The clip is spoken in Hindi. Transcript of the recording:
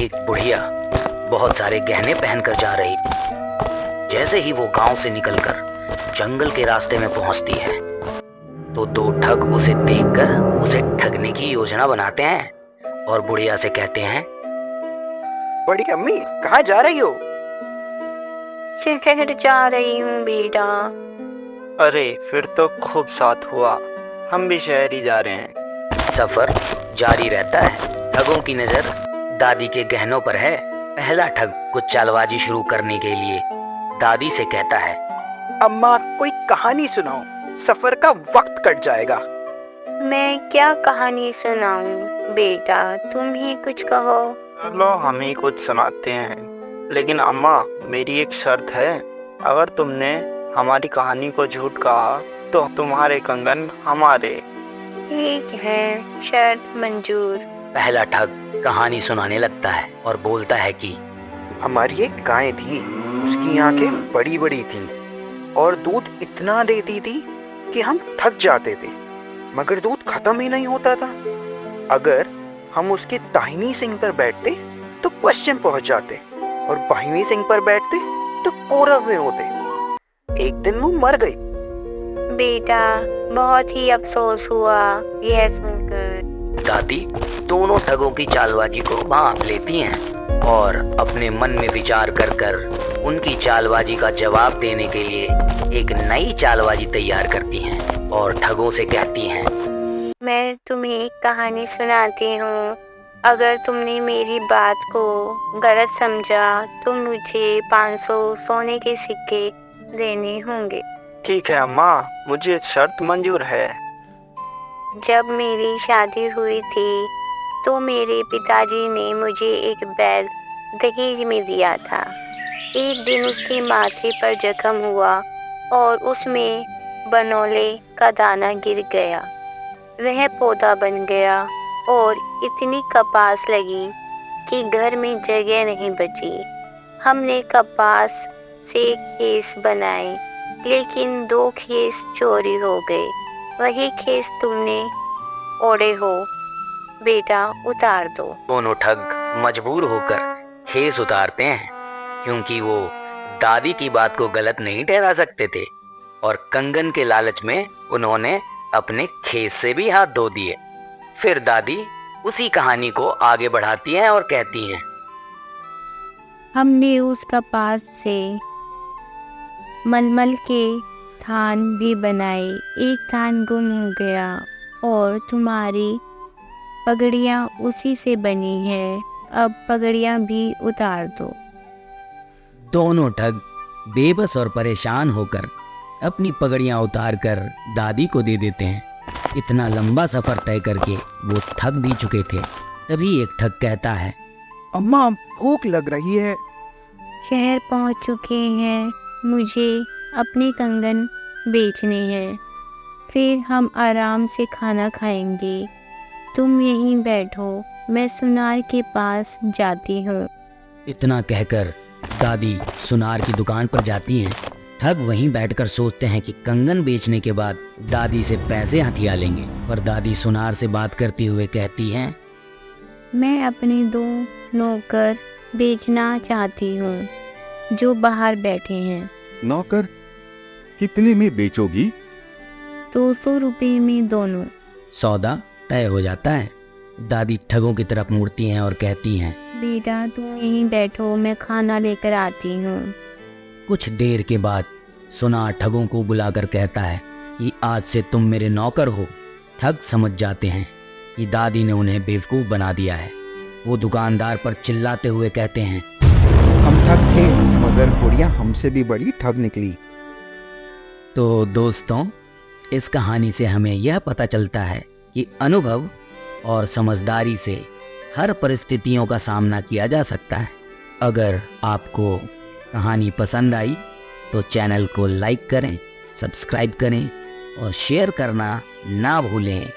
एक बुढ़िया बहुत सारे गहने पहनकर जा रही थी। जैसे ही वो गांव से निकलकर जंगल के रास्ते में पहुंचती है तो दो ठग उसे देखकर उसे ठगने की योजना बनाते हैं और बुढ़िया से कहते हैं, बड़ी अम्मी कहाँ जा रही हो? शहर जा रही हूँ बेटा। अरे फिर तो खूब साथ हुआ, हम भी शहर ही जा रहे हैं। सफर जारी रहता है। ठगों की नजर दादी के गहनों पर है। पहला ठग कुछ चालबाजी शुरू करने के लिए दादी से कहता है, अम्मा कोई कहानी सुनाओ, सफर का वक्त कट जाएगा। मैं क्या कहानी सुनाऊं बेटा, तुम ही कुछ कहो। चलो हम ही कुछ सुनाते हैं, लेकिन अम्मा मेरी एक शर्त है। अगर तुमने हमारी कहानी को झूठ कहा तो तुम्हारे कंगन हमारे। ठीक है, शर्त मंजूर। पहला ठग कहानी सुनाने लगता है और बोलता है कि हमारी एक गाय थी, उसकी आंखें बड़ी बड़ी थी और दूध इतना देती थी कि हम थक जाते थे, मगर दूध खत्म ही नहीं होता था। अगर हम उसके दाहिनी सींग पर बैठते तो पश्चिम पहुंच जाते और बाहिनी सींग पर बैठते तो पूरब में होते। एक दिन वो मर गई। बेटा बहुत ही अफसोस हुआ यह सुनकर। दादी दोनों ठगों की चालबाजी को भांप लेती हैं और अपने मन में विचार कर कर उनकी चालबाजी का जवाब देने के लिए एक नई चालबाजी तैयार करती हैं और ठगों से कहती हैं, मैं तुम्हें एक कहानी सुनाती हूँ। अगर तुमने मेरी बात को गलत समझा तो मुझे 500 सोने के सिक्के देने होंगे। ठीक है अम्मा, मुझे शर्त मंजूर है। जब मेरी शादी हुई थी तो मेरे पिताजी ने मुझे एक बैल दहेज में दिया था। एक दिन उसके माथे पर जख्म हुआ और उसमें बनोले का दाना गिर गया। वह पौधा बन गया और इतनी कपास लगी कि घर में जगह नहीं बची। हमने कपास से खेस बनाए, लेकिन 2 खेस चोरी हो गए। वही खेस तुमने ओढ़े हो, बेटा उतार दो। दोनों ठग मजबूर होकर खेस उतारते हैं क्योंकि वो दादी की बात को गलत नहीं ठहरा सकते थे और कंगन के लालच में उन्होंने अपने खेस से भी हाथ धो दिए। फिर दादी उसी कहानी को आगे बढ़ाती हैं और कहती हैं, हमने उस कपास से मलमल के थान भी बनाए। एक थान गुम हो गया और तुम्हारी पगड़ियाँ उसी से बनी है। अब पगड़ियाँ भी उतार दो। दोनों ठग बेबस और परेशान होकर अपनी पगड़ियां उतारकर दादी को दे देते हैं। इतना लंबा सफर तय करके वो थक भी चुके थे। तभी एक ठग कहता है, अम्मा भूख लग रही है। शहर पहुंच चुके हैं, मुझे अपने कंगन बेचने हैं, फिर हम आराम से खाना खाएंगे। तुम यहीं बैठो, मैं सुनार के पास जाती हूँ। इतना कहकर दादी सुनार की दुकान पर जाती हैं। ठग वहीं बैठकर सोचते हैं कि कंगन बेचने के बाद दादी से पैसे हथिया लेंगे, पर दादी सुनार से बात करते हुए कहती हैं, मैं अपने 2 नौकर बेचना चाहती हूँ जो बाहर बैठे हैं। नौकर कितने में बेचोगी? 200 रुपये में दोनों। सौदा तय हो जाता है। दादी ठगों की तरफ मुड़ती हैं और कहती हैं, बेटा तुम यहीं बैठो, मैं खाना लेकर आती हूँ। कुछ देर के बाद सुनार ठगों को बुलाकर कहता है कि आज से तुम मेरे नौकर हो। ठग समझ जाते हैं कि दादी ने उन्हें बेवकूफ़ बना दिया है। वो दुकानदार पर चिल्लाते हुए कहते हैं, हम ठग थे, मगर बुढ़िया हमसे भी बड़ी ठग निकली। तो दोस्तों, इस कहानी से हमें यह पता चलता है कि अनुभव और समझदारी से हर परिस्थितियों का सामना किया जा सकता है। अगर आपको कहानी पसंद आई तो चैनल को लाइक करें, सब्सक्राइब करें और शेयर करना ना भूलें।